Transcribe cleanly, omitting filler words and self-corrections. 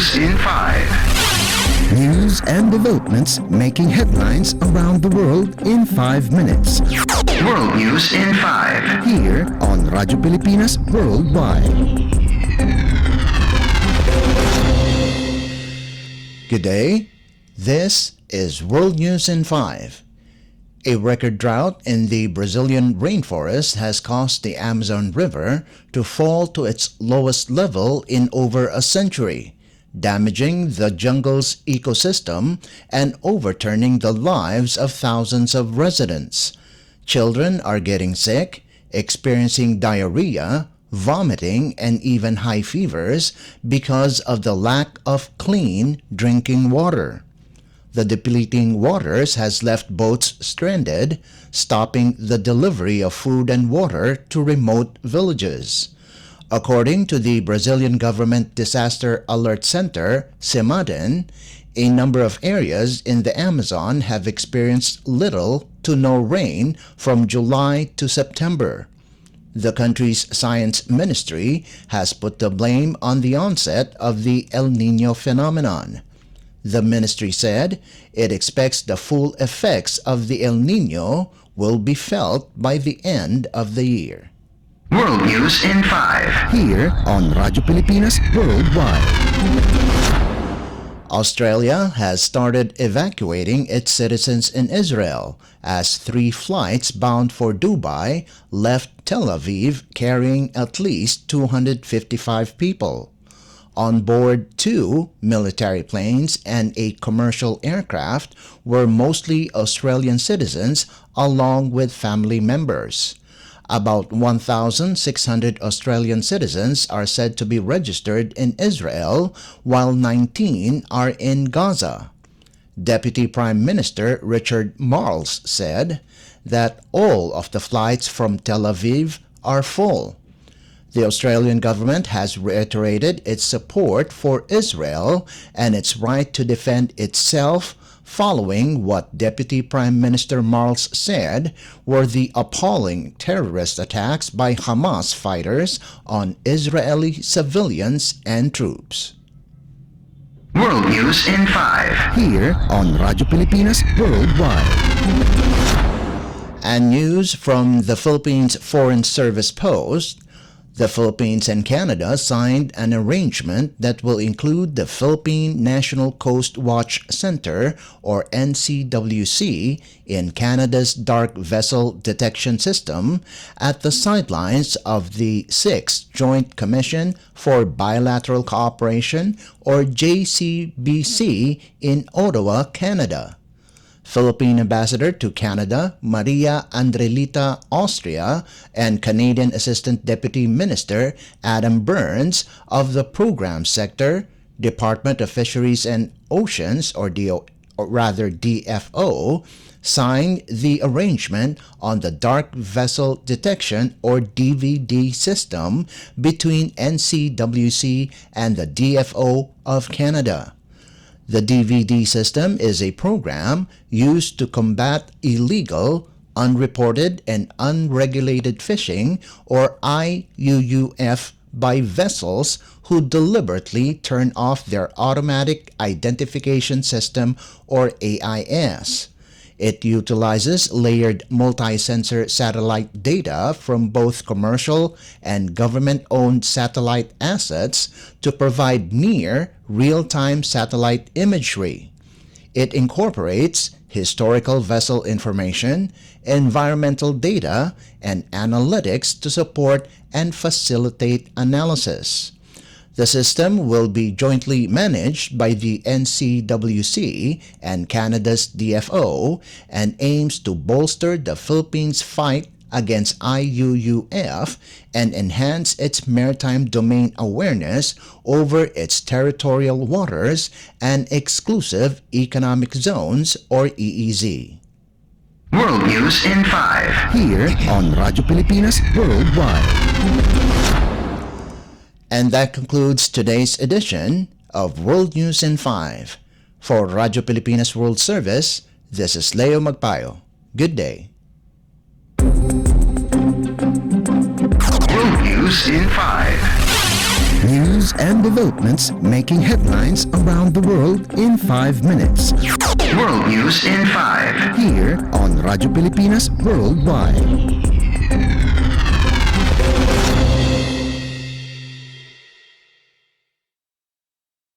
News in 5. News and developments making headlines around the world in 5 minutes. World News in 5. Here on Radyo Pilipinas Worldwide. Good day. This is World News in 5. A record drought in the Brazilian rainforest has caused the Amazon River to fall to its lowest level in over a century, damaging the jungle's ecosystem and overturning the lives of thousands of residents. Children are getting sick, experiencing diarrhea, vomiting, and even high fevers because of the lack of clean drinking water. The depleting waters has left boats stranded, stopping the delivery of food and water to remote villages. According to the Brazilian Government Disaster Alert Center, CEMADEN, a number of areas in the Amazon have experienced little to no rain from July to September. The country's science ministry has put the blame on the onset of the El Niño phenomenon. The ministry said it expects the full effects of the El Niño will be felt by the end of the year. World News in 5. Here on Radyo Pilipinas Worldwide. Australia has started evacuating its citizens in Israel as 3 flights bound for Dubai left Tel Aviv carrying at least 255 people. On board 2 military planes and a commercial aircraft were mostly Australian citizens along with family members. About 1,600 Australian citizens are said to be registered in Israel, while 19 are in Gaza. Deputy Prime Minister Richard Marles said that all of the flights from Tel Aviv are full. The Australian government has reiterated its support for Israel and its right to defend itself following what Deputy Prime Minister Marles said were the appalling terrorist attacks by Hamas fighters on Israeli civilians and troops. World News in 5. Here on Radyo Pilipinas Worldwide. And news from the Philippines Foreign Service Post. The Philippines and Canada signed an arrangement that will include the Philippine National Coast Watch Center, or NCWC, in Canada's Dark Vessel Detection System at the sidelines of the 6th Joint Commission for Bilateral Cooperation, or JCBC, in Ottawa, Canada. Philippine Ambassador to Canada, Maria Andrelita Austria, and Canadian Assistant Deputy Minister Adam Burns of the Program Sector, Department of Fisheries and Oceans, or DFO, signed the arrangement on the Dark Vessel Detection, or DVD, system between NCWC and the DFO of Canada. The DVD system is a program used to combat illegal, unreported, and unregulated fishing, or IUUF, by vessels who deliberately turn off their Automatic Identification System, or AIS. It utilizes layered multi-sensor satellite data from both commercial and government-owned satellite assets to provide near real-time satellite imagery. It incorporates historical vessel information, environmental data, and analytics to support and facilitate analysis. The system will be jointly managed by the NCWC and Canada's DFO and aims to bolster the Philippines' fight against IUUF and enhance its maritime domain awareness over its territorial waters and exclusive economic zones, or EEZ. World News in 5. Here on Radyo Pilipinas Worldwide. And that concludes today's edition of World News in 5. For Radyo Pilipinas World Service, this is Leo Magpayo. Good day. World News in 5. News and developments making headlines around the world in 5 minutes. World News in 5. Here on Radyo Pilipinas Worldwide.